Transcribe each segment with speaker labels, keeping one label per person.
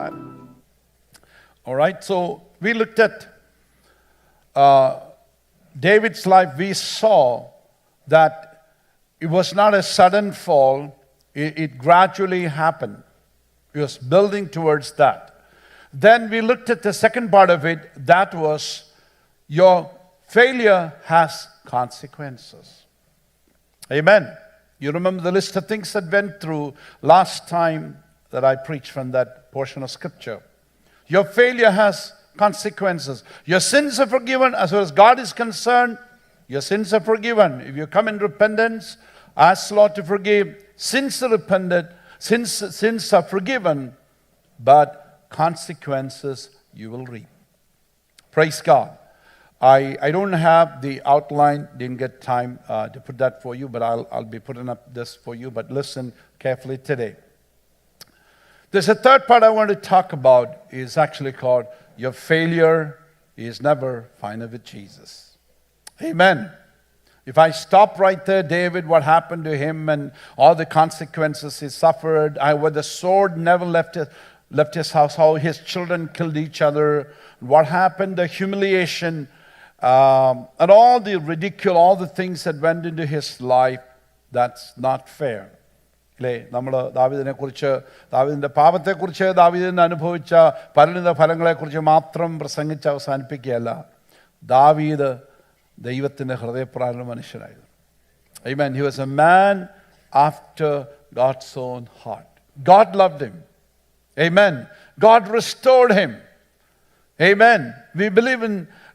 Speaker 1: Amen. All right, so we looked at David's life. We saw that it was not a sudden fall. It gradually happened. He was building towards that. Then we looked at the second part of it. That was your failure has consequences. Amen. You remember the list of things that went through last time that I preached from that portion of scripture. Your failure has consequences. Your sins are forgiven as far as God is concerned. Your sins are forgiven. If you come in repentance, ask the Lord to forgive. Sins are repented. Sins are forgiven. But consequences you will reap. Praise God. I don't have the outline, didn't get time to put that for you, but I'll be putting up this for you. But listen carefully today. There's a third part I want to talk about. Is actually called your failure is never final with Jesus. Amen. If I stop right there, David, what happened to him and all the consequences he suffered, where the sword never left his house, how his children killed each other, what happened, the humiliation, and all the ridicule, all the things that went into his life, that's not fair. അല്ലേ, നമ്മൾ ദാവീദിൻ്റെ പാപത്തെക്കുറിച്ച് ദാവീദിന് അനുഭവിച്ച പരിണിത ഫലങ്ങളെക്കുറിച്ച് മാത്രം പ്രസംഗിച്ച് അവസാനിപ്പിക്കുകയല്ല. ദാവീദ് ദൈവത്തിൻ്റെ ഹൃദയപ്രകാരമുള്ള മനുഷ്യനായിരുന്നു. Amen. He was a man after God's own heart. God loved him. Amen. God restored him. Amen. We believe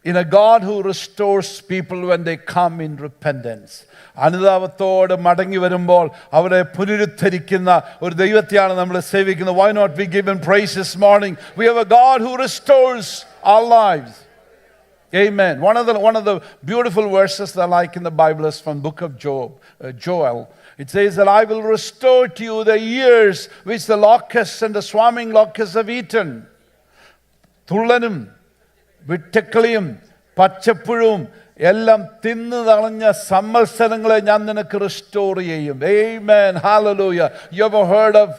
Speaker 1: in a God who restores people when they come in repentance. അനുതാപത്തോടെ മടങ്ങി വരുമ്പോൾ അവരെ പുനരുദ്ധരിക്കുന്ന ഒരു ദൈവത്തെയാണ് നമ്മൾ സേവിക്കുന്നത്. Why not we give him praise this morning? We have a God who restores our lives. Amen. One of the beautiful verses that I like in the Bible is from book of Joel. It says that I will restore to you the years which the locusts and the swarming locusts have eaten. തുള്ളനും വിട്ടക്കിളിയും പച്ചപ്പുഴും എല്ലാം തിന്നു തളഞ്ഞ സംവത്സരങ്ങളെ ഞാൻ നിനക്ക് restore ചെയ്യും. Amen. Hallelujah. You ever heard of,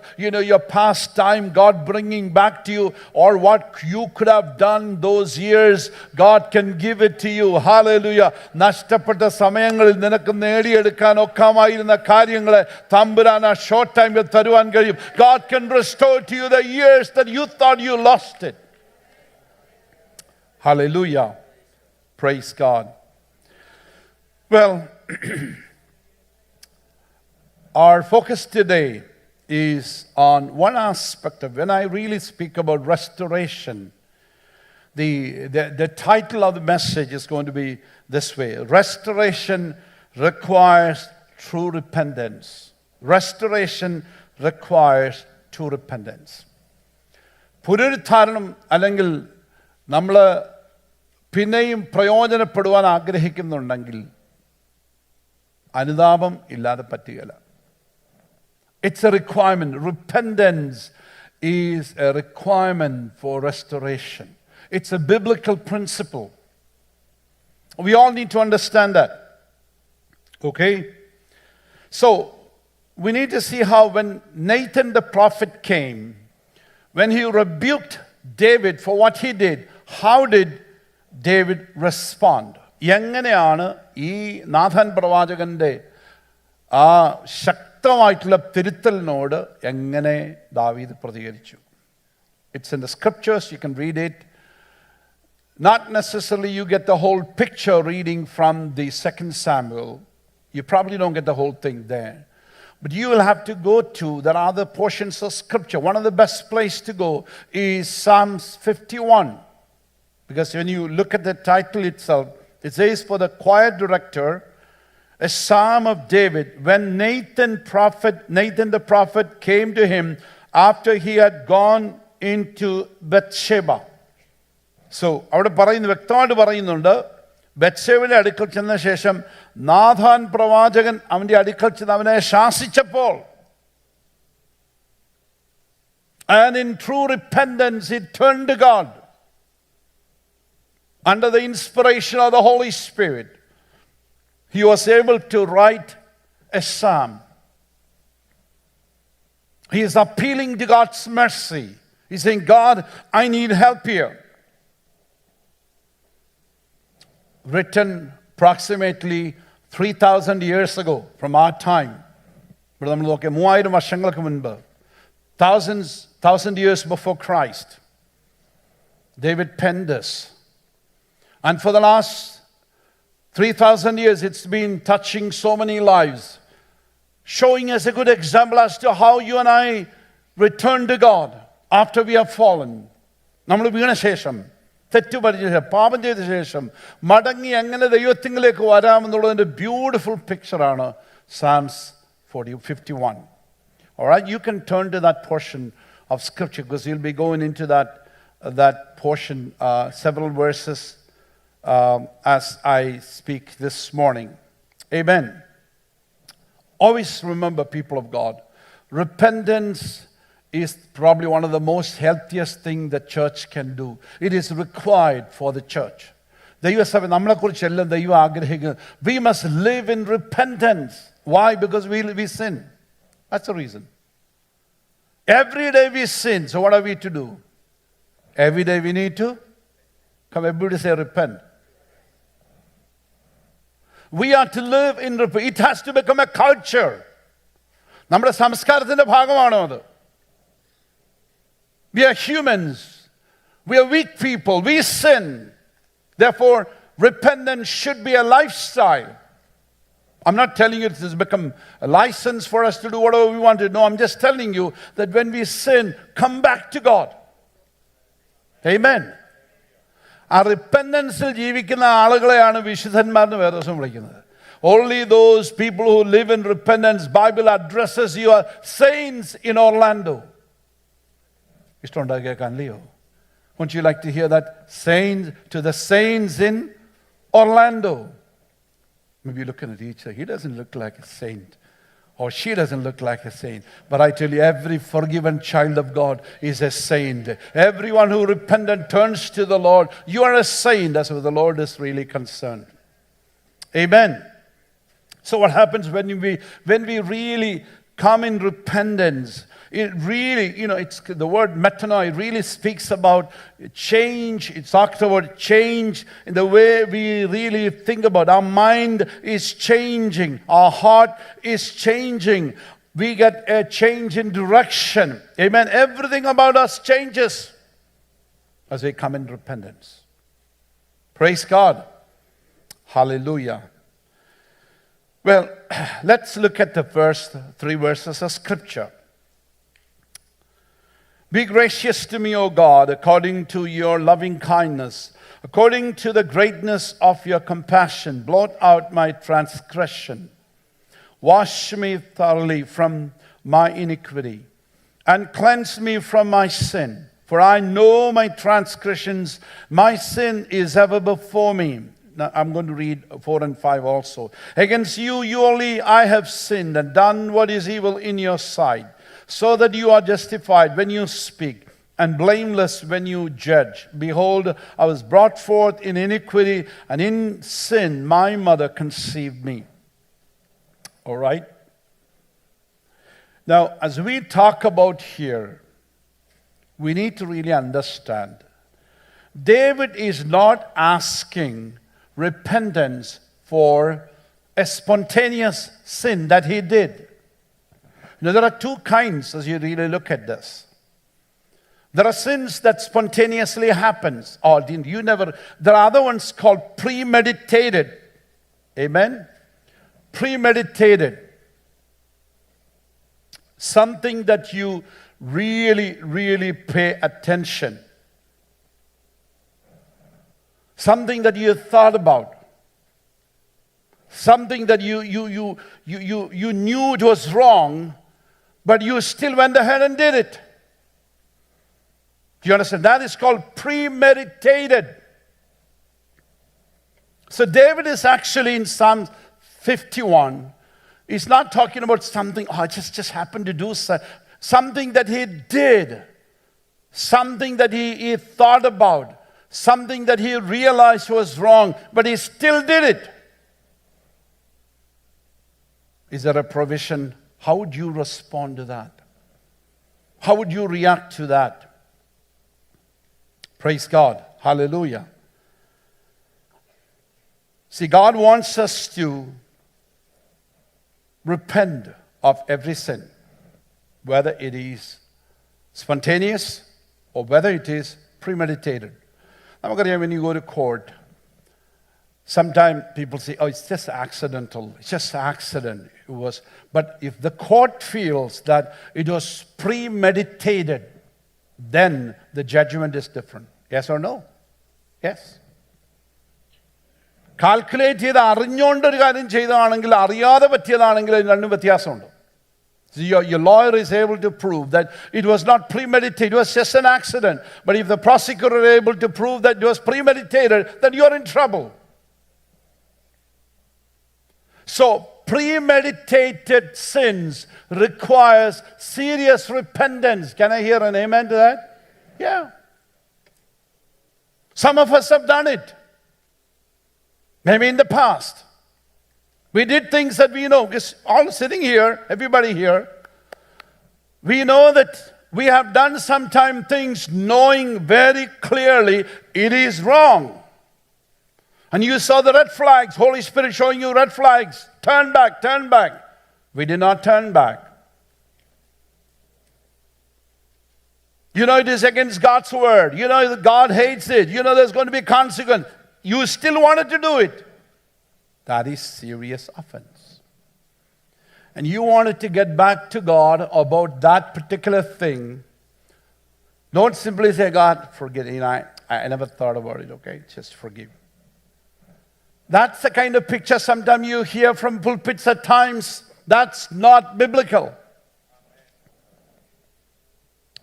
Speaker 1: your past time, God bringing back to you, or what you could have done those years, God can give it to you. Hallelujah. നഷ്ടപ്പെട്ട സമയങ്ങളിൽ നിനക്ക് നേടിയെടുക്കാൻ ഒക്കാമായിരുന്ന കാര്യങ്ങളെ തമ്പുരാൻ ആ ഷോർട്ട് ടൈമിൽ തരുവാൻ കഴിയും. God can restore to you the years that you thought you lost it. Hallelujah. Praise God. Well, our focus today is on one aspect of, when I really speak about restoration, the title of the message is going to be this way: Restoration requires true repentance. Restoration requires true repentance. പുനരുദ്ധാരണം അല്ലെങ്കിൽ നമ്മൾ പിന്നെയും പ്രയോജനപ്പെടുവാൻ ആഗ്രഹിക്കുന്നുണ്ടെങ്കിൽ അനുതാപം ഇല്ലാതെ പറ്റുകയില്ല. It's a requirement. Repentance is a requirement for restoration. It's a biblical principle. We all need to understand that. Okay? So, we need to see how when Nathan the prophet came, when he rebuked David for what he did, how did David respond? എങ്ങനെയാണ് ഈ Nathan പ്രവാചകന്റെ ആ ശക്തമായിട്ടുള്ള തിരുത്തലിനോട് എങ്ങനെ ദാവീദ് പ്രതികരിച്ചു? It's in the scriptures, you can read it. Not necessarily you get the whole picture reading from the 2 Samuel. You probably don't get the whole thing there. But you will have to go to, there are other portions of scripture. One of the best places to go is Psalms 51. Because when you look at the title itself, it says, for the choir director, a psalm of David, when Nathan the prophet came to him after he had gone into Bathsheba. So, അവിടെ പറയുന്നു, വ്യക്തമായിട്ട് പറയുന്നുണ്ട്, ബത്ശേബയുടെ അടുക്കൽ ചെന്ന ശേഷം Nathan പ്രവാചകൻ അവൻ്റെ അടുക്കൽ ചെന്ന് അവനെ ശാസിച്ചപ്പോൾ, and in true repentance he turned to God. Under the inspiration of the Holy Spirit, he was able to write a psalm. He is appealing to God's mercy He's saying, God, I need help here. Written approximately 3,000 years ago from our time. ഇവിടെ നമ്മൾ നോക്കിയാൽ 3000 വർഷങ്ങൾക്ക് മുൻപ്, thousand years before Christ, David penned this. And for the last 3,000 years, it's been touching so many lives, showing us a good example as to how you and I return to God after we have fallen. നമ്മൾ വീണ ശേഷം, തെറ്റുപറ്റിയ ശേഷം, പാപം ചെയ്ത ശേഷം മടങ്ങി എങ്ങനെ ദൈവത്തിലേക്ക് വരാമെന്നുള്ളതിൻ്റെ beautiful പിക്ചറാണ് Psalms 51. All right, you can turn to that portion of Scripture because you'll be going into that portion, several verses as I speak this morning. Amen. Always remember, people of God, repentance is probably one of the most healthiest thing the church can do. It is required for the church. ദൈവസഭ നമ്മളെക്കുറിച്ച് എല്ലാം ദൈവം ആഗ്രഹിക്കുന്നു. We must live in repentance. Why? Because we sin. That's the reason. Every day we sin. So what are we to do? Every day we need to come. Everybody say repent. We are to live in repent. It has to become a culture. നമ്മുടെ സംസ്കാരത്തിന്റെ ഭാഗമാണോ അത്? We are humans. We are weak people. We sin. Therefore, repentance should be a lifestyle. I'm not telling you it has become a license for us to do whatever we want to. No, I'm just telling you that when we sin, come back to God. Amen. ആ റിപ്പൻഡൻസിൽ ജീവിക്കുന്ന ആളുകളെയാണ് വിശുദ്ധന്മാരെന്ന് വേറെ ദിവസം വിളിക്കുന്നത്. Only those people who live in repentance, Bible addresses you as saints in Orlando. ഇഷ്ടമുണ്ടായി കേൾക്കാനല്ലയോ? Wouldn't you like to hear that? Saints, to the saints in Orlando. Maybe you're looking at each other. He doesn't look like a saint. Or she doesn't look like a saint. But I tell you, every forgiven child of God is a saint. Everyone who repents and turns to the Lord, you are a saint. That's what the Lord is really concerned. Amen. So what happens when we really come in repentance? It really, it's the word metanoia really speaks about change. It talks about change in the way we really think about. Our mind is changing. Our heart is changing. We get a change in direction. Amen. Everything about us changes as we come in repentance. Praise God. Hallelujah. Well, let's look at the first 3 verses of Scripture. Be gracious to me, O God, according to your loving kindness, according to the greatness of your compassion. Blot out my transgression. Wash me thoroughly from my iniquity, and cleanse me from my sin. For I know my transgressions, my sin is ever before me. Now, I'm going to read 4 and 5 also. Against you only I have sinned and done what is evil in your sight, so that you are justified when you speak and blameless when you judge. Behold, I was brought forth in iniquity, and in sin my mother conceived me. All right? Now, as we talk about here, we need to really understand. David is not asking repentance for a spontaneous sin that he did. There are 2 kinds as you really look at this. There are sins that spontaneously happens, or there are other ones called premeditated. Amen? Premeditated. Something that you really, really pay attention. Something that you thought about. Something that you knew it was wrong, but you still went ahead and did it. Do you understand? That is called premeditated. So David is actually in Psalm 51. He's not talking about something, I just happened to do something that he did. Something that he thought about. Something that he realized was wrong, but he still did it. Is there a provision? How would you respond to that? How would you react to that? Praise God. Hallelujah. See, God wants us to repent of every sin, whether it is spontaneous or whether it is premeditated. When you go to court, sometimes people say, oh, it's just accidental. It's just an accident. But if the court feels that it was premeditated, then the judgment is different. Yes or no? Yes. Calculate ചെയ്ത് അറിഞ്ഞുകൊണ്ടൊരു കാര്യം ചെയ്തതാണെങ്കിൽ അറിയാതെ പറ്റിയതാണെങ്കിൽ രണ്ടും വ്യത്യാസമുണ്ട്. So your lawyer is able to prove that it was not premeditated, it was just an accident. But if the prosecutor is able to prove that it was premeditated, then you're in trouble. So premeditated sins requires serious repentance. Can I hear an amen to that? Yeah. Some of us have done it. Maybe in the past. We did things that we know. Just all sitting here, everybody here, we know that we have done sometimes things knowing very clearly it is wrong. And you saw the red flags, Holy Spirit showing you red flags. Turn back, turn back. We did not turn back. You know it is against God's word. You know that God hates it. You know there's going to be consequence. You still wanted to do it. That is serious offense. And you wanted to get back to God about that particular thing. Don't simply say, God, forget it. I never thought about it, okay? Just forgive. That's the kind of picture sometimes you hear from pulpits at times. That's not biblical.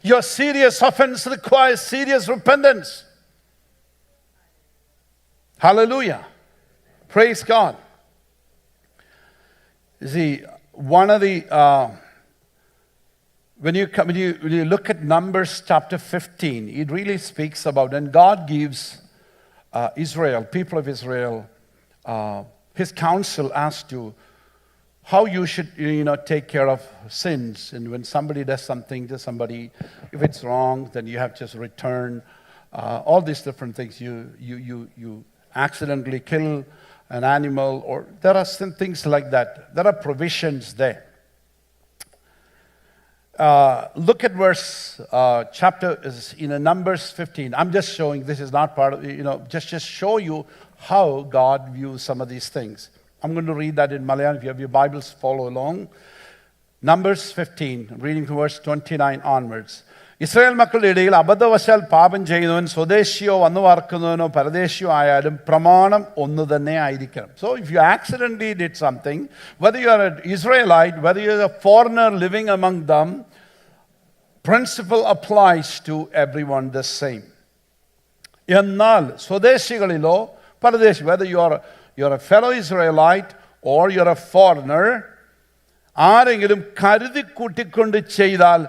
Speaker 1: Your serious offense requires serious repentance. Hallelujah. Praise God. You see, one of the when you look at Numbers chapter 15, it really speaks about, and God gives Israel, people of Israel, His counsel as to how you should, take care of sins. And when somebody does something to somebody, if it's wrong, then you have to just return. All these different things. You accidentally kill an animal, or there are some things like that. There are provisions there. Look at verse chapter in Numbers 15. I'm just showing, this is not part of, just show you how God views some of these things. I'm going to read that in Malayalam. If you have your Bibles, follow along. Numbers 15, reading from verse 29 onwards. Israel മക്കളുടെ ഇടയിൽ അബദ്ധവശാൽ പാപം ചെയ്യുന്നവൻ സ്വദേശിയോ വന്നു പാർക്കുന്നവനോ പരദേശിയോ ആയാലും പ്രമാണം ഒന്ന് തന്നെ ആയിരിക്കണം. So if you accidentally did something, whether you are an Israelite, whether you are a foreigner living among them, principle applies to everyone the same. എന്നാൽ സ്വദേശികളിലോ പരദേശി, whether you are a fellow Israelite or you are a foreigner, ആരെങ്കിലും കരുതി കൂട്ടിക്കൊണ്ട് ചെയ്താൽ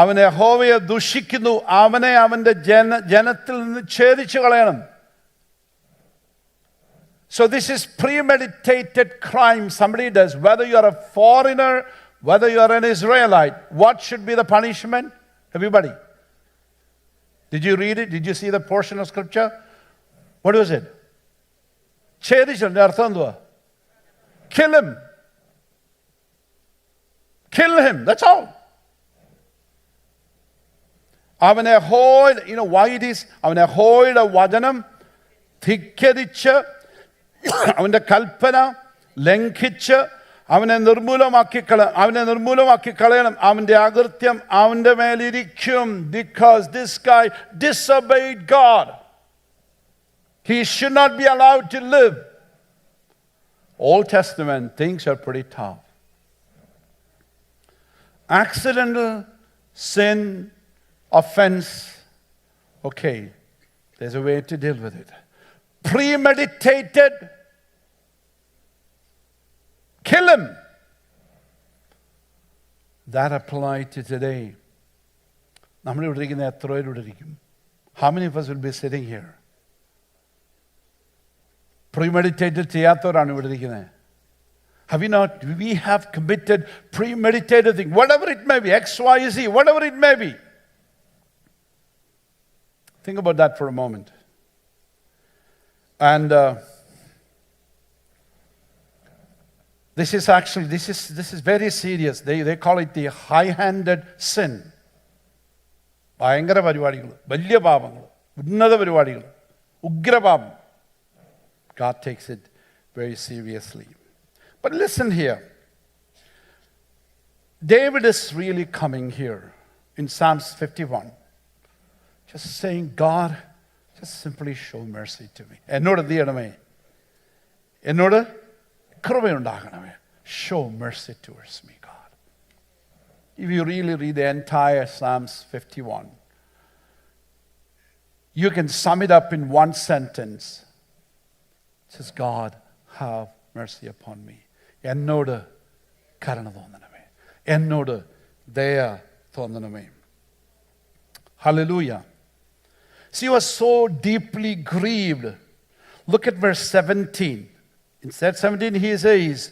Speaker 1: അവനെ യഹോവയെ ദുഷിക്കുന്നു, അവനെ അവന്റെ ജനത്തിൽ നിന്ന് ഛേദിച്ചു കളയണം. So this is premeditated crime somebody does, whether you are a foreigner, whether you are an Israelite. What should be the punishment? Everybody, did you read it? Did you see the portion of scripture? What was it? ഛേദിച്ചതിന്റെ അർത്ഥം എന്തുവാ? Kill him. Kill him. That's all. അവനെ why it is? അവനെ യഹോവയുടെ വചനം ധിക്കരിച്ച് അവന്റെ കൽപ്പന ലംഘിച്ച് അവനെ നിർമൂലമാക്കി കളയണം. അവന്റെ അകൃത്യം അവന്റെ മേലിരിക്കും. Because this guy disobeyed God. He should not be allowed to live. Old Testament things are pretty tough. Accidental sin, offense, okay, there's a way to deal with it. Premeditated, kill him. That applies to today. How many of us will be sitting here? Premeditated ചെയ്യാത്തവരാണ് ഇവിടെ ഇരിക്കുന്നത്. Have you not? We have committed premeditated thing, whatever it may be, X, Y, Z, whatever it may be. Think about that for a moment. And this is very serious. They call it the high-handed sin. ഭയങ്കര പരിപാടികൾ, വലിയ പാപങ്ങൾ, ഉന്നത പരിപാടികൾ, ഉഗ്രപാപം. God takes it very seriously. But listen here. David is really coming here in Psalms 51. Just saying, God, just simply show mercy to me. എന്നോട് എന്ത് ചെയ്യണമേ? എന്നോട് കൃപയുണ്ടാകണമേ. Show mercy towards me, God. If you really read the entire Psalms 51, you can sum it up in one sentence. It says, God, have mercy upon me. എന്നോട് കരുണ തോന്നണമേ. എന്നോട് ദയ തോന്നണമേ. Hallelujah. So he was so deeply grieved. Look at verse 17. In verse 17 he says,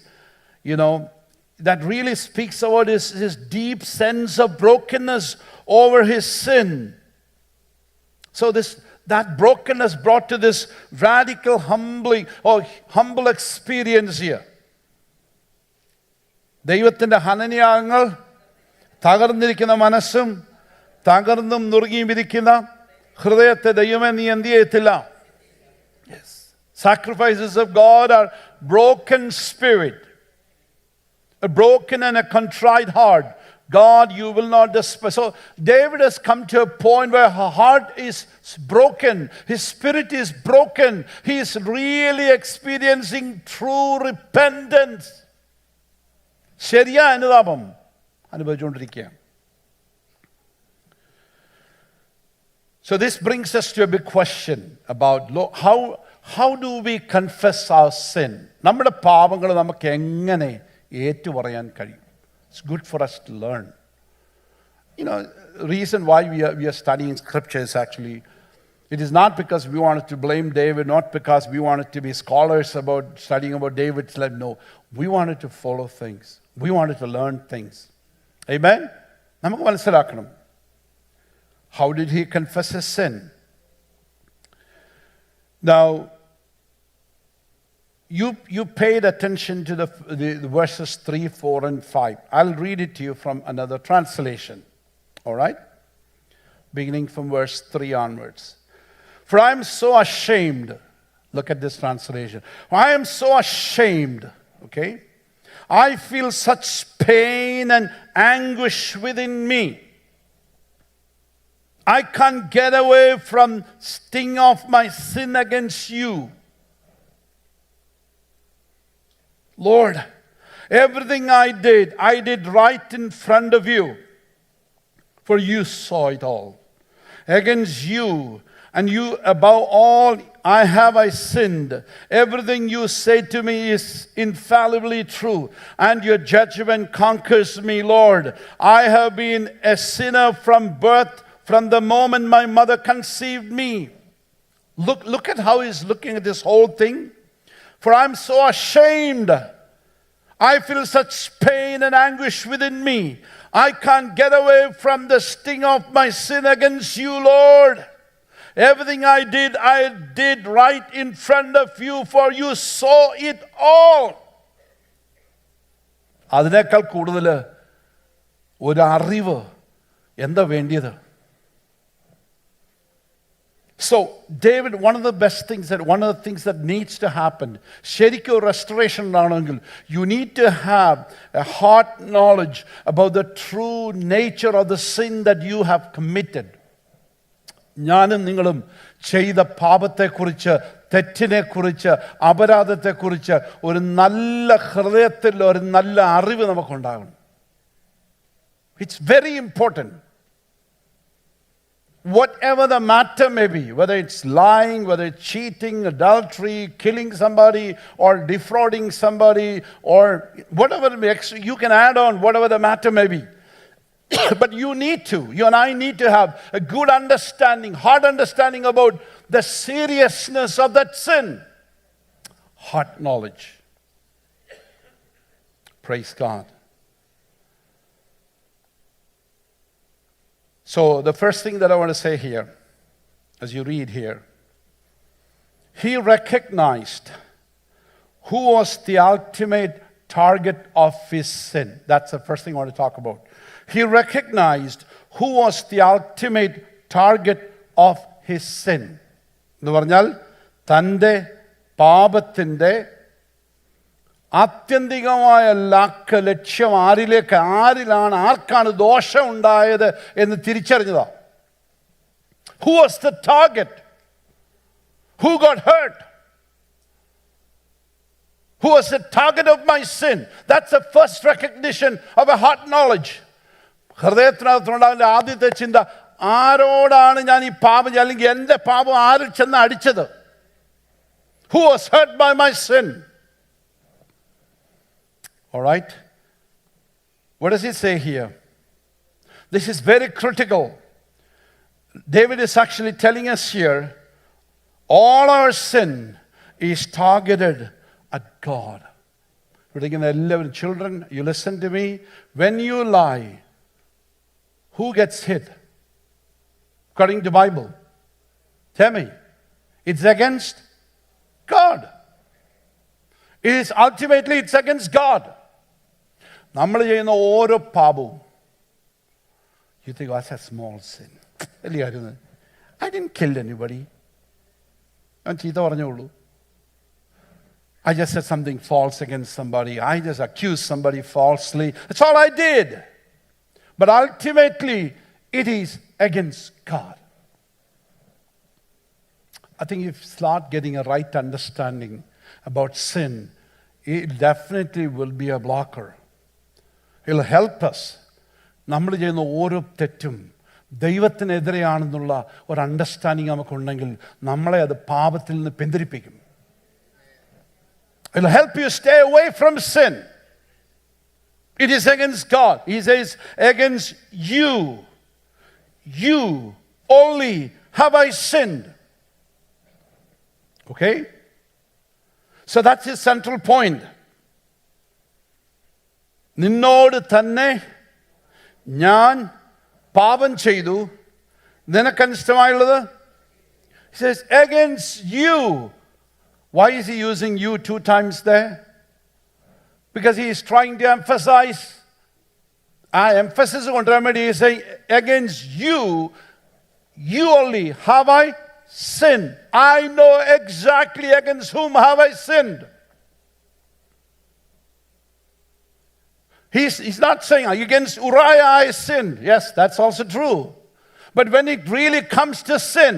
Speaker 1: that really speaks about his deep sense of brokenness over his sin. So that brokenness brought to this radical humble experience here. ദൈവത്തിൻ്റെ ഹനനയാഗങ്ങൾ, തകർന്നിരിക്കുന്ന മനസ്സും തകർന്നും നുറുകിയും ഇരിക്കുന്ന ഹൃദയത്തെ ദൈവമേ നീ എന്ത് ചെയ്യത്തില്ല? Yes. Sacrifices of God are broken spirit, a broken and a contrite heart. God, you will not despise. So David has come to a point where her heart is broken. His spirit is broken. He is really experiencing true repentance. ശരിയായ അനുതാപം അനുഭവിച്ചുകൊണ്ടിരിക്കുകയാണ്. So this brings us to a big question about how do we confess our sin? നമ്മുടെ പാപങ്ങൾ നമുക്ക് എങ്ങനെ ഏറ്റുപറയാൻ കഴിയും? It's good for us to learn. Reason why we are studying scripture is actually, it is not because we wanted to blame David, not because we wanted to be scholars about studying about David's life. No, we wanted to follow things. We wanted to learn things. Amen? നമുക്ക് മനസ്സിലാക്കണം. How did he confess his sin? Now, you paid attention to the verses 3, 4, and 5. I'll read it to you from another translation. All right? Beginning from verse 3 onwards. For I am so ashamed. Look at this translation. I am so ashamed. Okay? I feel such pain and anguish within me. I can't get away from sting of my sin against you. Lord, everything I did right in front of you, for you saw it all. Against you, and you above all I sinned. Everything you say to me is infallibly true, and your judgment conquers me, Lord. I have been a sinner from birth, from the moment my mother conceived me. Look at how he's looking at this whole thing. For I'm so ashamed. I feel such pain and anguish within me. I can't get away from the sting of my sin against you, Lord. Everything I did right in front of you, for you saw it all. അതിനേക്കാൾ കൂടുതൽ ഒരു അറിവ് എന്താ വേണ്ടിയത്? So David, one of the things that needs to happen, ശരിക്കും restoration ആണെങ്കിൽ, you need to have a heart knowledge about the true nature of the sin that you have committed. ഞാനും നിങ്ങളും ചെയ്ത പാപത്തെക്കുറിച്ച്, തെറ്റിനെക്കുറിച്ച്, അപരാധത്തെക്കുറിച്ച് ഒരു നല്ല ഹൃദയത്തിൽ ഒരു നല്ല അറിവ് നമുക്കുണ്ടാകണം. It's very important. Whatever the matter may be, whether it's lying, whether it's cheating, adultery, killing somebody, or defrauding somebody, or whatever it may be, you can add on whatever the matter may be. But you and I need to have a good understanding, hard understanding about the seriousness of that sin. Heart knowledge. Praise God. So the first thing that I want to say here as you read here. He recognized who was the ultimate target of his sin. That's the first thing I want to talk about. He recognized who was the ultimate target of his sin. എന്ന് പറഞ്ഞാൽ തൻ്റെ പാപത്തിൻ്റെ ആത്യന്തികമായ ലക്ഷ്യം ആർക്കാണ് ദോഷം ഉണ്ടായത് എന്ന് തിരിച്ചറിഞ്ഞതാ. Who was the target? Who got hurt? Who was the target of my sin? That's the first recognition of a heart knowledge. ഹൃദയത്തിനകത്തുണ്ടാകുന്ന ആദ്യത്തെ ചിന്ത, ആരോടാണ് ഞാൻ ഈ പാപം അല്ലെങ്കിൽ എൻ്റെ പാപം ആരിൽ ചെന്ന് അടിച്ചത്? Who was hurt by my sin? All right? What does he say here? This is very critical. David is actually telling us here, all our sin is targeted at God. Children, you listen to me. When you lie, who gets hit? According to the Bible. Tell me. It's against God. Ultimately, it's against God. നമ്മൾ ചെയ്യുന്ന ഓരോ പാപവും, you think, that's a small sin. I didn't kill anybody. ഞാൻ ചീത്ത പറഞ്ഞോളൂ. I just said something false against somebody. I just accused somebody falsely. That's all I did. But ultimately, it is against God. I think if you start getting a right understanding about sin, it definitely will be a blocker. It will help us. നമ്മൾ ചെയ്യുന്ന ഓരോ തെറ്റും ദൈവത്തിനെതിരെയാണെന്നുള്ള ഒരു understanding നമുക്കുണ്ടെങ്കിൽ നമ്മളെ അത് പാപത്തിൽ നിന്ന് പിന്തിരിപ്പിക്കും. It will help you stay away from sin. It is against God. He says, against you. You only have I sinned. Okay? So that's his central point. നിന്നോട് തന്നെ ഞാൻ പാപം ചെയ്തു, നിനക്കനിഷ്ടമായുള്ളത്. He says, against you. Why is he using you 2 times there? Because he is trying to emphasize. Emphasis കൊണ്ടുവരാൻ വേണ്ടി he is saying, against you, you only have I sinned. I know exactly against whom have I sinned. He's not saying, against Uriah I sinned. Yes, that's also true. But when it really comes to sin,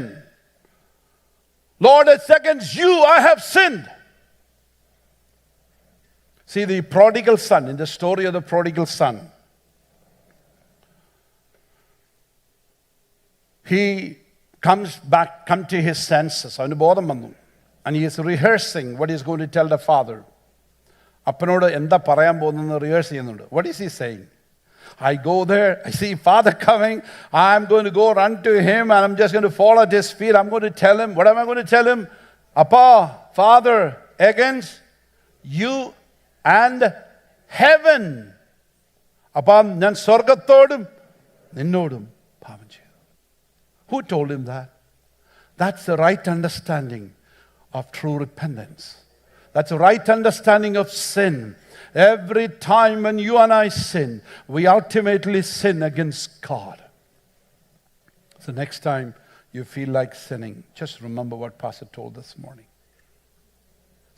Speaker 1: Lord, it's against you I have sinned. See, the prodigal son, in the story of the prodigal son, he come to his senses. And he is rehearsing what he's going to tell the father. അപ്പനോട് എന്താ പറയാൻ പോകുന്നതെന്ന് rehearse ചെയ്യുന്നുണ്ട്. What is he saying? I go there, I see father coming, I'm going to go run to him and I'm just going to fall at his feet. I'm going to tell him, what am I going to tell him? Appa, Father, against you and heaven. അപ്പം ഞാൻ സ്വർഗത്തോടും നിന്നോടും പാപം ചെയ്തു. Who told him that? That's the right understanding of true repentance. That's the right understanding of sin. Every time when you and I sin, we ultimately sin against God. So next time you feel like sinning, just remember what Pastor told this morning.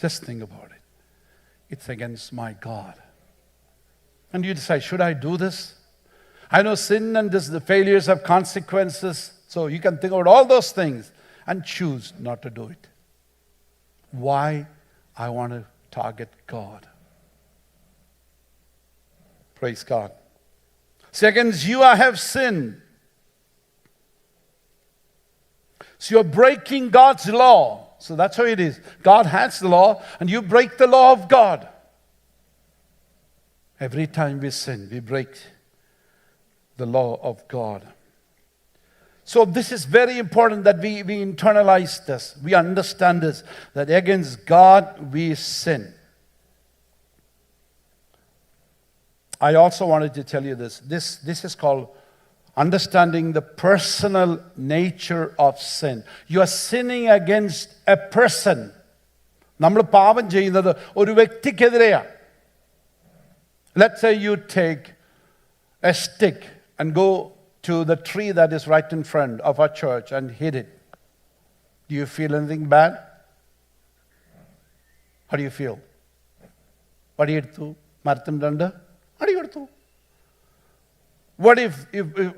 Speaker 1: Just think about it. It's against my God. And you decide, should I do this? I know sin and the failures have consequences. So you can think about all those things and choose not to do it. Why? I want to target God. Praise God. So against you I have sinned. So you're breaking God's law. So that's how it is. God has the law and you break the law of God. Every time we sin, we break the law of God. So this is very important that we internalize this. We understand this, that against God we sin. I also wanted to tell you this. This is called Understanding the personal nature of sin. You are sinning against a person. നമ്മൾ പാപം ചെയ്യുന്നത് ഒരു വ്യക്തിക്കെതിരെയാണ്. Let's say you take a stick and go to the tree that is right in front of our church and hit it. Do you feel anything bad? How do you feel? വടിയെടുത്തു, മരത്തിൻ്റെ രണ്ട് അടിയെടുത്തു. What if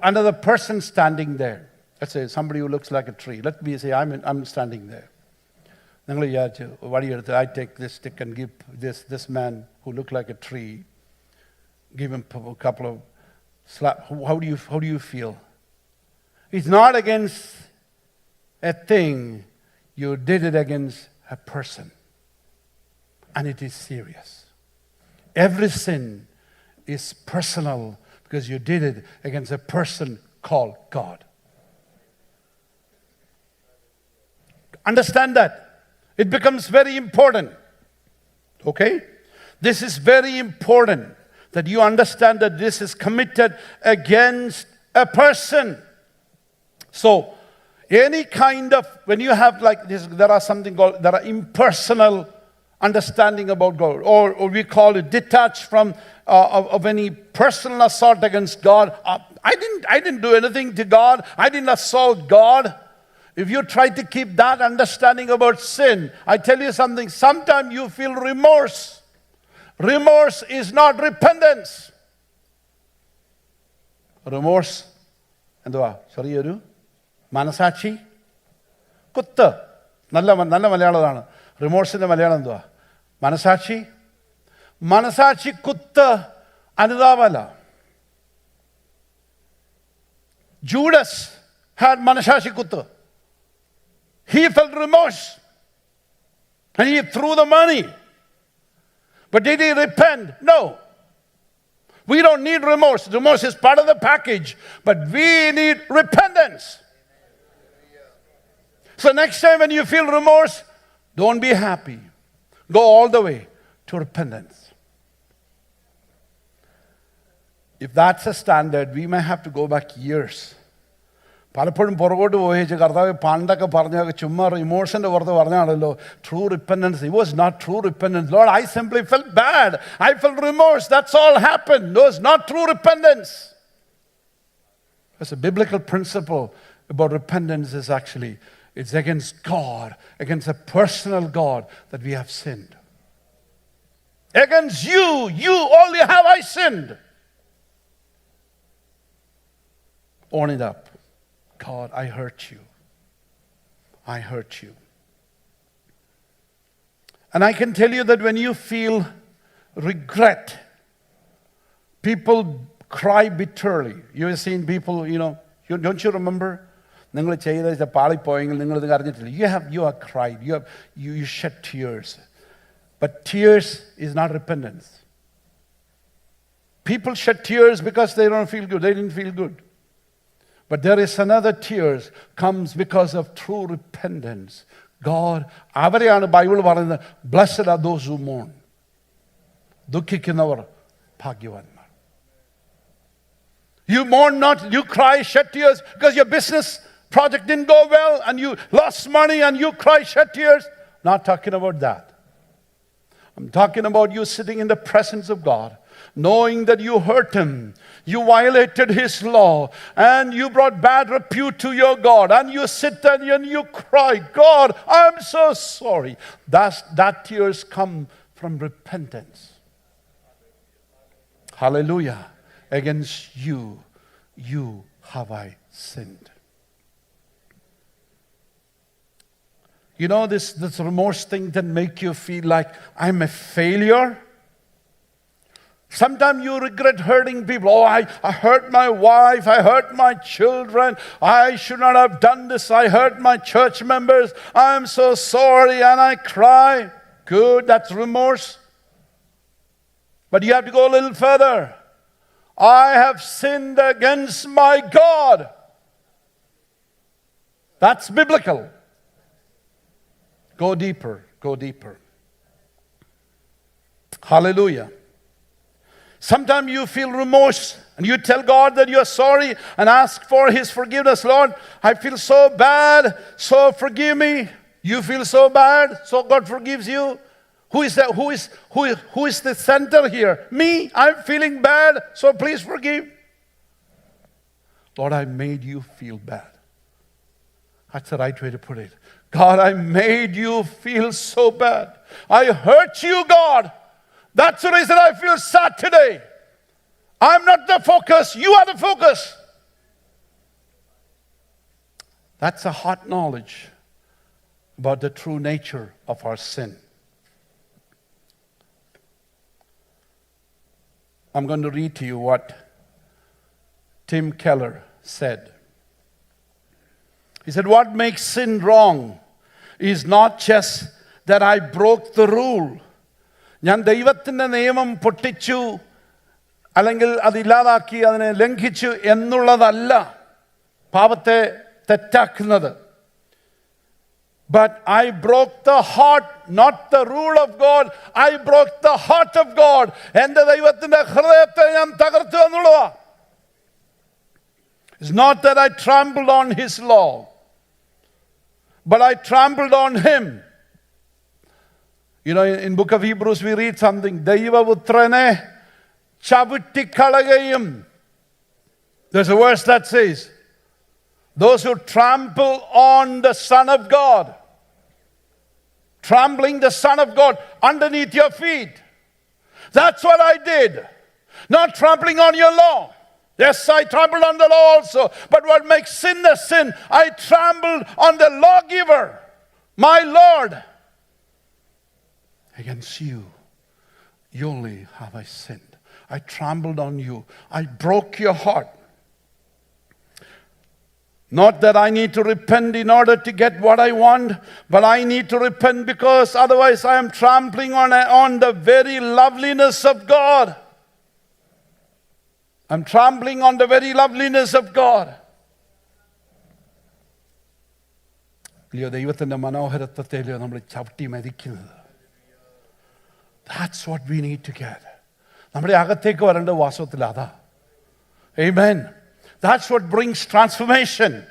Speaker 1: another person standing there, let's say somebody who looks like a tree, let me say I'm standing there. നിങ്ങൾ വിചാരിച്ചു വടിയെടുത്ത്, I take this stick and give this man who looked like a tree, give him a couple of slaps. How do you feel? It's not against a thing, you did it against a person. And it is serious. Every sin is personal because you did it against a person called God. Understand that. It becomes very important. Okay? This is very important that you understand that this is committed against a person. So, any kind of, when you have like this, there are impersonal understanding about God, or we call it detached from of any personal assault against God. I didn't do anything to God. I didn't assault God. If you try to keep that understanding about sin, I tell you something, sometimes you feel remorse. Remorse is not repentance. Remorse, എന്തുവാ ചെറിയൊരു മനസാക്ഷി കുത്ത്. നല്ല മലയാളമാണ്. റിമോഴ്സിന്റെ മലയാളം എന്തുവാ? മനസാക്ഷി. മനസാക്ഷി കുത്ത് അനുതാപമല്ല. Judas had മനസാക്ഷി കുത്ത്. He felt remorse and he threw the money. But did he repent? No. We don't need remorse. Remorse is part of the package, but we need repentance. So next time when you feel remorse, don't be happy. Go all the way to repentance. If that's a standard, we may have to go back years. പലപ്പോഴും പുറകോട്ട് പോയേച്ച് കർത്താവ് പണ്ടൊക്കെ പറഞ്ഞ ചുമ്മാ ഇമോഷൻ്റെ പുറത്ത് പറഞ്ഞാണല്ലോ true repentance. It was not true repentance. Lord, I simply felt bad. I felt remorse. That's all happened. No, it's not true repentance. There's a biblical principle about repentance is actually, it's against God, against a personal God that we have sinned. Against you only have I sinned. Own it up. God, I hurt you. I hurt you. And I can tell you that when you feel regret, people cry bitterly. You have seen people, don't you remember? നിങ്ങൾ ചെയ്ത പാളിപ്പോയെങ്കിൽ നിങ്ങളിത് അറിഞ്ഞിട്ടില്ല. You have cried. You shed tears. But tears is not repentance. People shed tears because they don't feel good. They didn't feel good. But there is another tears comes because of true repentance. God, അവരെയാണ് Bible പറയുന്നത്, blessed are those who mourn. ദുഃഖിക്കുന്നവർ ഭാഗ്യവാന്മാർ. You mourn not, you cry, shed tears because your business project didn't go well and you lost money and you cry, shed tears. Not talking about that. I'm talking about you sitting in the presence of God, knowing that you hurt him, you violated his law, and you brought bad repute to your God, and you sit there and you cry, God, I'm so sorry. That tears come from repentance. Hallelujah. Against you have I sinned. You know, this remorse thing can make you feel like I'm a failure. Sometimes you regret hurting people. Oh, I hurt my wife. I hurt my children. I should not have done this. I hurt my church members. I'm so sorry. And I cry. Good, that's remorse. But you have to go a little further. I have sinned against my God. That's biblical. Go deeper. Go deeper. Hallelujah. Sometimes you feel remorse and you tell God that you're sorry and ask for His forgiveness. Lord, I feel so bad, so forgive me. You feel so bad, so God forgives you. Who is the center here? Me. I'm feeling bad, so please forgive. Lord, I made you feel bad. That's the right way to put it. God, I made you feel so bad. I hurt you, God. That's the reason I feel sad today. I'm not the focus. You are the focus. That's a hot knowledge about the true nature of our sin. I'm going to read to you what Tim Keller said. He said, what makes sin wrong is not just that I broke the rule. ഞാൻ ദൈവത്തിൻ്റെ നിയമം പൊട്ടിച്ചു അല്ലെങ്കിൽ അതില്ലാതാക്കി അതിനെ ലംഘിച്ചു എന്നുള്ളതല്ല പാപത്തെ തെറ്റാക്കുന്നത്. But I broke the heart, not the rule of God. I broke the heart of God. എൻ്റെ ദൈവത്തിൻ്റെ ഹൃദയത്തെ ഞാൻ തകർത്തു എന്നുള്ളതാ. It's not that I trampled on His law, but I trampled on Him. You know, in book of Hebrews we read something. ദൈവപുത്രനെ ചവിട്ടിക്കളയുകയും. There's a verse that says, those who trample on the Son of God, trampling the Son of God underneath your feet. That's what I did. Not trampling on your law. Yes, I trampled on the law also. But what makes sin a sin? I trampled on the lawgiver, my Lord. Against you only have I sinned. I trampled on you. I broke your heart. Not that I need to repent in order to get what I want, but I need to repent because otherwise I am trampling on the very loveliness of God. I'm trampling on the very loveliness of God. ദൈവത്തിൻ്റെ മനോഹരത്വത്തിലോ നമ്മൾ ചവിട്ടി മരിക്കുന്നത്. That's what we need to get. നമ്മുടെ അകത്തേക്ക് വരേണ്ട വാസ്തവത്തിൽ അതാ. Amen. That's what brings transformation.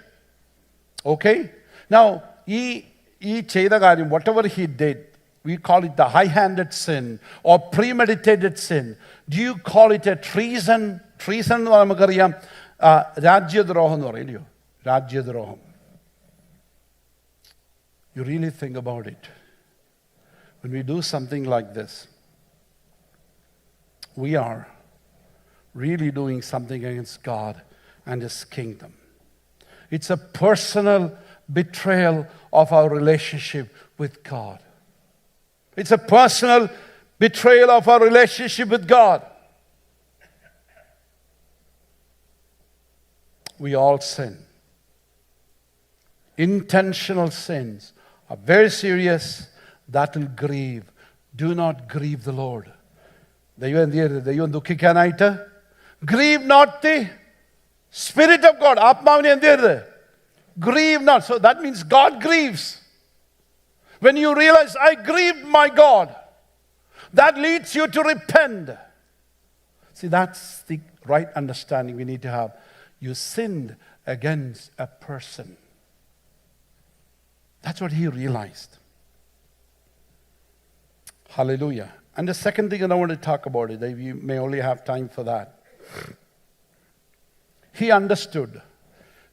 Speaker 1: Okay? Now, ഈ ചെയ്ത കാര്യം, whatever he did, we call it the high-handed sin or premeditated sin. Do you call it a treason? Treason എന്ന് നമുക്കറിയാം രാജ്യദ്രോഹം എന്ന് പറയില്ലയോ? രാജ്യദ്രോഹം. You really think about it. When we do something like this, we are really doing something against God and His kingdom. It's a personal betrayal of our relationship with God. It's a personal betrayal of our relationship with God. We all sin. Intentional sins are very serious. That will grieve. Do not grieve the Lord. ദൈവം ദുഃഖിക്കാനായിട്ട് grieve not the Spirit of God. ആത്മാവിനെ എന്ത് ചെയ്യരുത്? Grieve not. So that means God grieves. When you realize, I grieved my God, that leads you to repent. See, that's the right understanding we need to have. You sinned against a person. That's what he realized. Hallelujah. And the second thing that I want to talk about it, we may only have time for that. He understood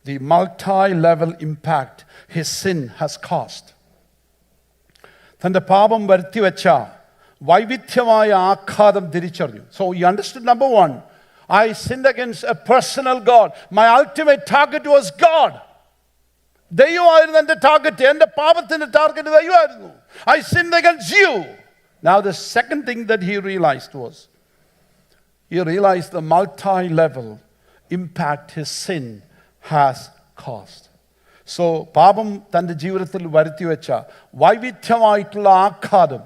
Speaker 1: the multi-level impact his sin has caused. തൻ്റെ പാപം വരുത്തിവെച്ച വൈവിധ്യമായ ആഘാതം തിരിച്ചറിഞ്ഞു. So he understood, number one, I sinned against a personal God. My ultimate target was God. ദൈവമായിരുന്നു എൻ്റെ target. എൻ്റെ പാപത്തിൻ്റെ target ദൈവമായിരുന്നു. I sinned against you. Now the second thing that he realized was, he realized the multi-level impact his sin has caused. So, പാപം തൻ്റെ ജീവിതത്തിൽ വരുത്തിവെച്ച വൈവിധ്യമായിട്ടുള്ള ആഘാതം,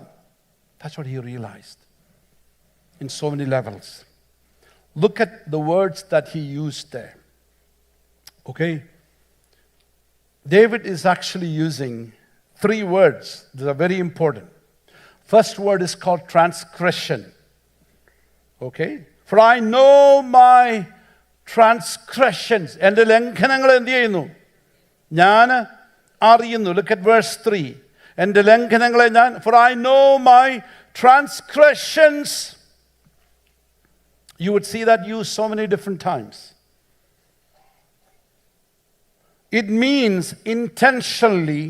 Speaker 1: that's what he realized in so many levels. Look at the words that he used there. Okay? David is actually using 3 words that are very important. First word is called transgression. Okay? For I know my transgressions. എൻ്റെ ലംഘനങ്ങൾ എന്ത് ചെയ്യുന്നു? ഞാൻ അറിയുന്നു. Look at verse 3. എൻ്റെ ലംഘനങ്ങളെ ഞാൻ, for I know my transgressions. You would see that used so many different times. It means intentionally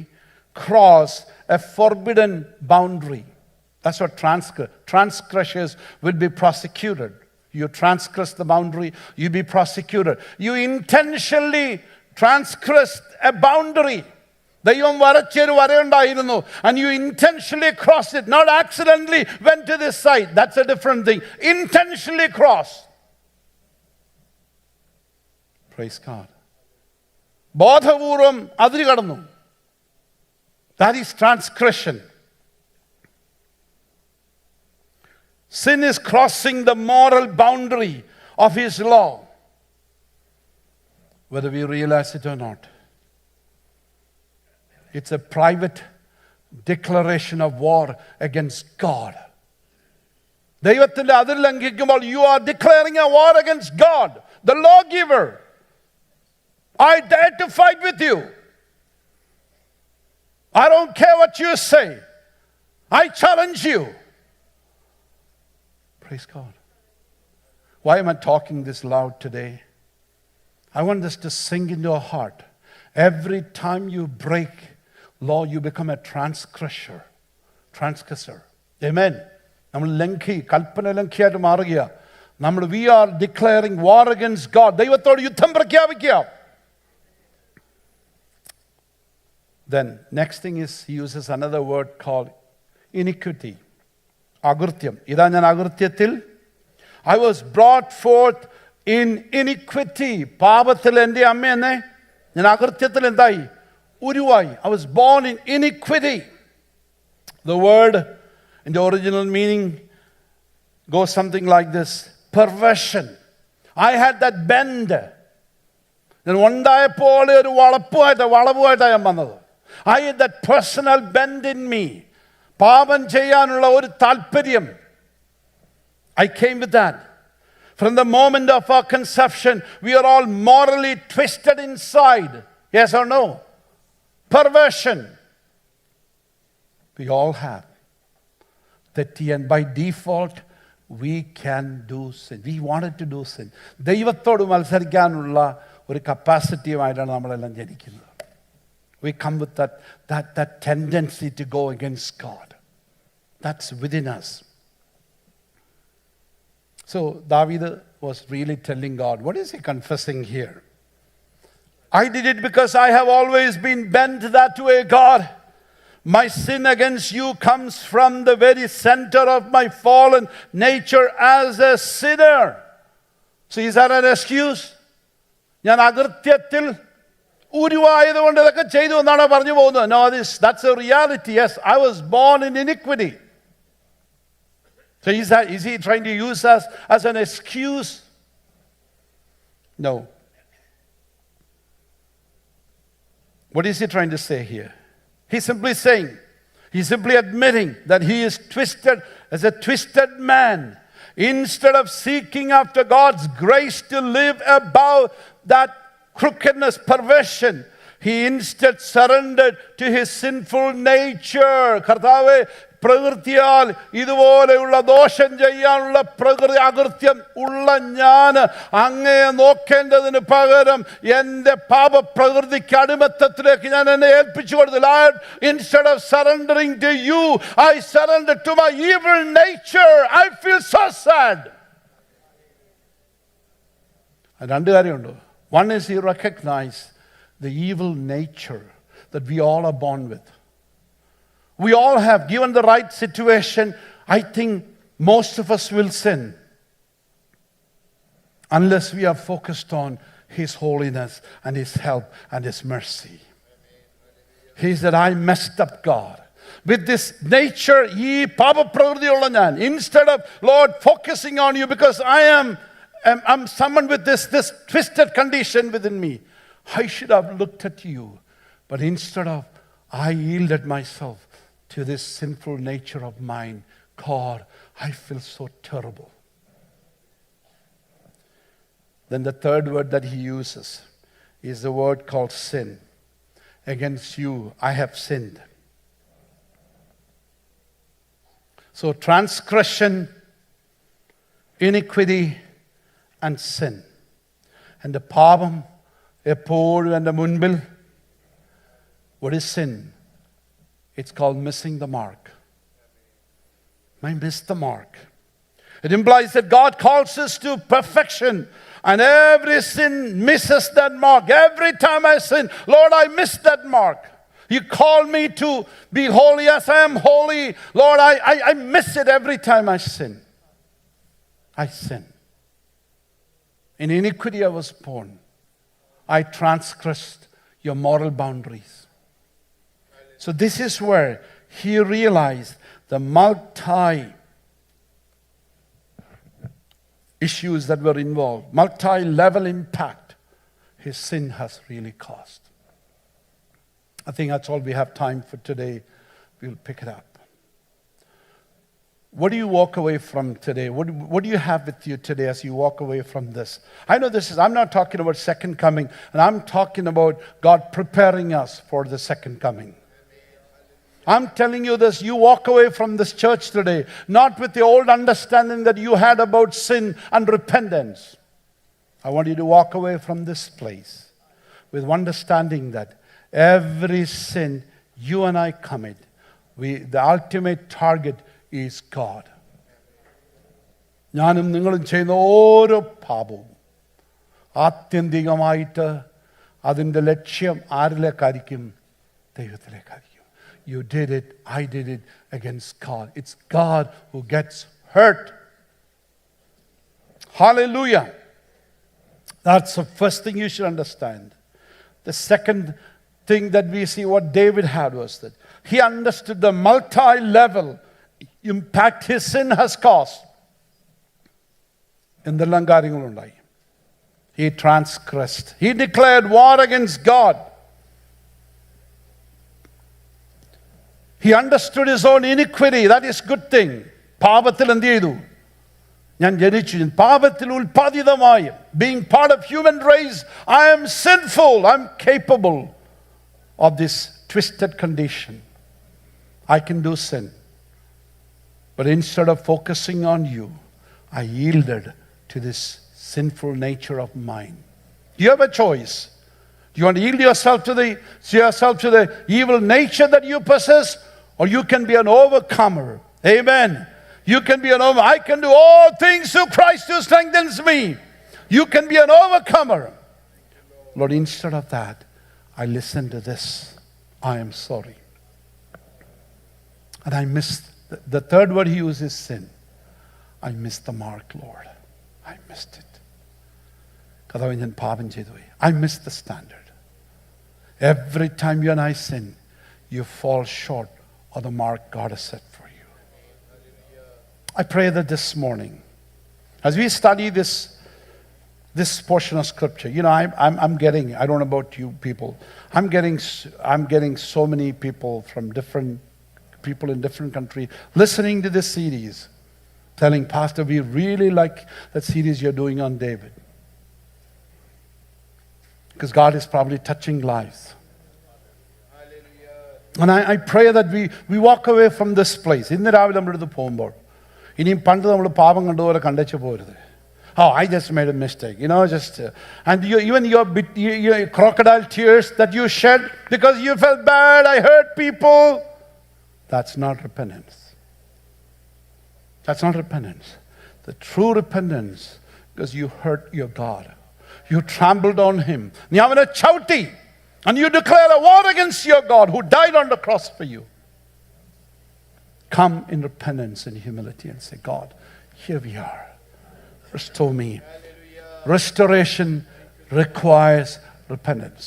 Speaker 1: cross a forbidden boundary. That's what transgressors will be prosecuted. You transgress the boundary, you'll be prosecuted. You intentionally transgressed a boundary. ദൈവം വരച്ചൊരു വരയുണ്ടായിരുന്നു, and you intentionally crossed it, not accidentally went to this side. That's a different thing. Intentionally crossed. Praise God. ബോധപൂർവം അതിര് കടന്നു. That is transgression. Sin is crossing the moral boundary of His law, whether we realize it or not. It's a private declaration of war against God. ദൈവത്തിൻ്റെ അതിർ ലംഘിക്കുമ്പോൾ you are declaring a war against God, the lawgiver. I dare to fight with you. I don't care what you say. I challenge you. Praise God. Why am I talking this loud today? I want this to sink into our heart. Every time you break law, you become a transgressor. Amen. നമ്മൾ ലംഘി, കൽപ്പന ലംഘിയായിട്ട് മാറുകയാണ്. we are declaring war against God. ദൈവത്തോട് യുദ്ധം പ്രഖ്യാപിക്കുക. Then next thing is he uses another word called iniquity. അകൃത്യം. ഇതാ ഞാൻ അകൃത്യത്തിൽ. I was brought forth in iniquity. പാപത്തിൽ എൻ്റെ അമ്മ എന്നെ ഞാൻ അകൃത്യത്തിൽ എന്തായി? ഉരുവായി. I was born in iniquity. The word in the original meaning goes something like this: perversion. I had that bend. ഞാൻ ഉണ്ടായപ്പോൾ ഒരു വളവുമായിട്ടാണ് ഞാൻ വന്നത്. I had that personal bend in me. പാപം ചെയ്യാനുള്ള ഒരു താല്പര്യം. I came with that. From the moment of our conception, we are all morally twisted inside. Yes or no? Perversion. We all have. And by default, we can do sin. We wanted to do sin. ദൈവത്തോട് മത്സരിക്കാനുള്ള ഒരു കപ്പാസിറ്റിയുമായിട്ടാണ് നമ്മളെല്ലാം ജനിക്കുന്നത്. We come with that tendency to go against God. That's within us. So David was really telling God, what is he confessing here? I did it because I have always been bent that way, God. My sin against you comes from the very center of my fallen nature as a sinner. So is that an excuse? ഞാൻ അകൃത്യത്തിൽ ഉരുവായതുകൊണ്ട് ഇതൊക്കെ ചെയ്തു എന്നാണ് പറഞ്ഞു പോകുന്നത്. No, that's a reality. Yes, I was born in iniquity. So is he trying to use us as an excuse? No. What is he trying to say here? He's simply admitting that he is twisted as a twisted man. Instead of seeking after God's grace to live above that crookedness, perversion, he instead surrendered to his sinful nature. കർത്താവേ, പ്രകൃതിയാൽ ഇതുപോലെയുള്ള ദോഷം ചെയ്യാനുള്ള പ്രകൃതി അകൃത്യം ഉള്ള ഞാൻ അങ്ങയെ നോക്കേണ്ടതിന് പകരം എൻ്റെ പാപപ്രകൃതിക്ക് അടിമത്തത്തിലേക്ക് ഞാൻ എന്നെ ഏൽപ്പിച്ചു കൊടുത്തു. Lord, instead of surrendering to you, I surrender to my evil nature. I feel so sad. രണ്ട് കാര്യമുണ്ട്. One is he recognized the evil nature that we all are born with. We all have, given the right situation, I think most of us will sin unless we are focused on His holiness and His help and His mercy. He said, I messed up, God. With this nature, instead of, Lord, focusing on you because I'm someone with this twisted condition within me, I should have looked at you. But instead of, I yielded myself to this sinful nature of mine. God, I feel so terrible. Then the third word that he uses is the word called sin. Against you, I have sinned. So transgression, iniquity, and sin. And the പാപം എപ്പോഴും എൻ്റെ മുൻപിൽ. What is sin? It's called missing the mark. I missed the mark. It implies that God calls us to perfection. And every sin misses that mark. Every time I sin, Lord, I miss that mark. You call me to be holy as I am holy. Lord, I miss it every time I sin. I sin. In iniquity I was born. I transgressed your moral boundaries. So this is where he realized the multi issues that were involved, multi-level impact his sin has really caused. I think that's all we have time for today. We'll pick it up. What do you walk away from today? What do you have with you today as you walk away from this? I know I'm not talking about second coming, and I'm talking about God preparing us for the second coming. I'm telling you this, you walk away from this church today, not with the old understanding that you had about sin and repentance. I want you to walk away from this place with understanding that every sin you and I commit, the ultimate target is God. ഞാനും നിങ്ങളും ചെയ്യുന്ന ഓരോ പാപവും ആത്യന്തികമായിട്ട് അതിൻ്റെ ലക്ഷ്യം ആരിലേക്കായിരിക്കും? ദൈവത്തിലേക്കായിരിക്കും. You did it, I did it against God. It's God who gets hurt. Hallelujah. That's the first thing you should understand. The second thing that we see what David had was that he understood the multi-level impact his sin has caused. എന്തെല്ലാം കാര്യങ്ങളുണ്ടായി. He transgressed. He declared war against God. He understood his own iniquity. That is good thing. പാപത്തിൽ എന്ത് ചെയ്തു? ഞാൻ ജനിച്ചു. പാപത്തിൽ ഉൽപ്പാദിതമായി. Being part of human race, I am sinful. I'm capable of this twisted condition. I can do sin. But instead of focusing on you, I yielded to this sinful nature of mine. You have a choice. Do you want to yield yourself to the evil nature that you possess? Or you can be an overcomer. Amen. You can be an overcomer. I can do all things through Christ who strengthens me. You can be an overcomer. Lord, instead of that, I listen to this. I am sorry. And I missed, the third word he uses is sin. I missed the mark, Lord. I missed it. കഥാവ് ഞാൻ പാപം ചെയ്തു പോയി. I missed the standard. Every time you and I sin, you fall short of the mark God has set for you. I pray that this morning, as we study this portion of scripture, I'm getting, I don't know about you people, I'm getting so many people from different people in different countries listening to this series, telling, Pastor, we really like that series you're doing on David. Because God is probably touching lives. And I pray that we walk away from this place. ഇന്ന് രാവിലെ നമ്മുടെ അടുത്ത് പോകുമ്പോൾ ഇനിയും പണ്ട് നമ്മൾ പാപം കണ്ടതുപോലെ കണ്ടേച്ച് പോരുത്. Oh, I just made a mistake. And even your crocodile tears that you shed because you felt bad, I hurt people. That's not repentance. That's not repentance. The true repentance, because you hurt your God. You trampled on him. നീ അവനെ ചവിട്ടി. And you declare a war against your God who died on the cross for you. Come in repentance and humility and say, God, here we are. Restore me. Restoration requires repentance.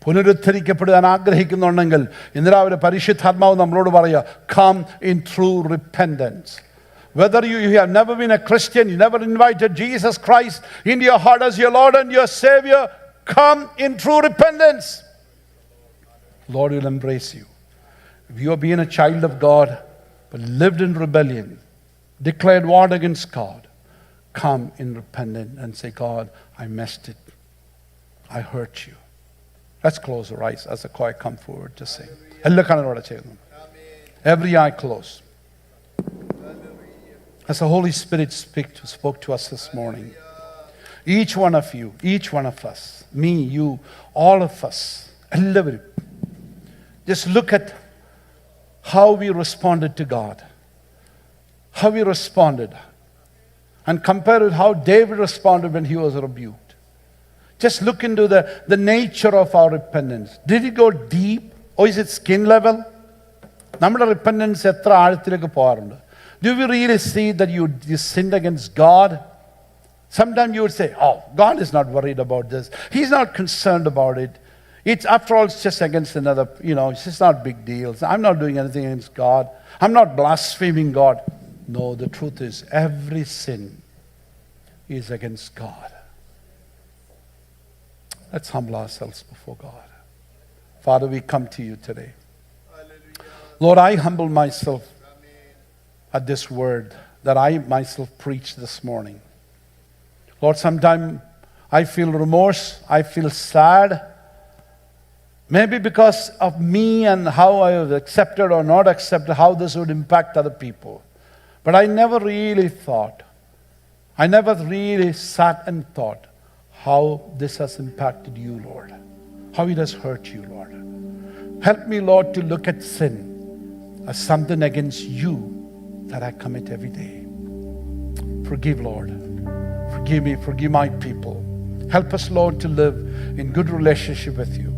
Speaker 1: പുനരുദ്ധരിക്കപ്പെടാൻ ആഗ്രഹിക്കുന്നുണ്ടെങ്കിൽ ഇന്ന് രാവിലെ പരിശുദ്ധാത്മാവ് നമ്മളോട് പറയുക, come in true repentance. Whether you have never been a Christian, you never invited Jesus Christ into your heart as your Lord and your Savior, come in true repentance. Lord will embrace you. If you have been a child of God, but lived in rebellion, declared war against God, come in repentance and say, God, I messed it. I hurt you. Let's close our eyes as the choir come forward to sing. Every eye closed. As the Holy Spirit spoke to us this morning, each one of you, each one of us, me, you, all of us, just look at how we responded to God. How we responded. And compare with how David responded when he was rebuked. Just look into the nature of our repentance. Did it go deep? Or is it skin level? നമ്മുടെ repentance എത്ര ആഴത്തിലേക്ക് പോകാറുണ്ട്? Do we really see that you sinned against God? Sometimes you would say, oh, God is not worried about this. He's not concerned about it. It's, after all, it's just against another, it's just not big deal. I'm not doing anything against God. I'm not blaspheming God. No, the truth is, every sin is against God. Let's humble ourselves before God. Father, we come to you today. Lord, I humble myself at this word that I myself preached this morning. Lord, sometimes I feel remorse, I feel sad, maybe because of me and how I have accepted or not accepted, how this would impact other people. But I never really sat and thought how this has impacted you, Lord, how it has hurt you, Lord. Help me, Lord, to look at sin as something against you that I commit every day. Forgive, Lord. Forgive me, forgive my people. Help us, Lord, to live in good relationship with you.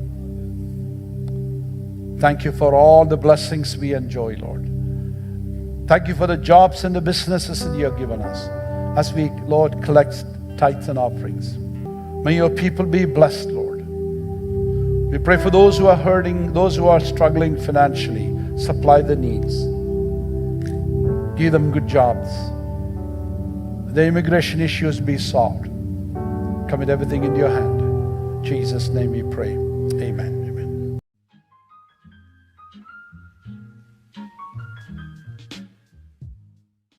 Speaker 1: Thank you for all the blessings we enjoy, Lord. Thank you for the jobs and the businesses that you have given us as we, Lord, collect tithes and offerings. May your people be blessed, Lord. We pray for those who are hurting, those who are struggling financially. Supply the needs. Give them good jobs. The immigration issues be solved. Commit everything into your hand. In Jesus' name we pray. Amen.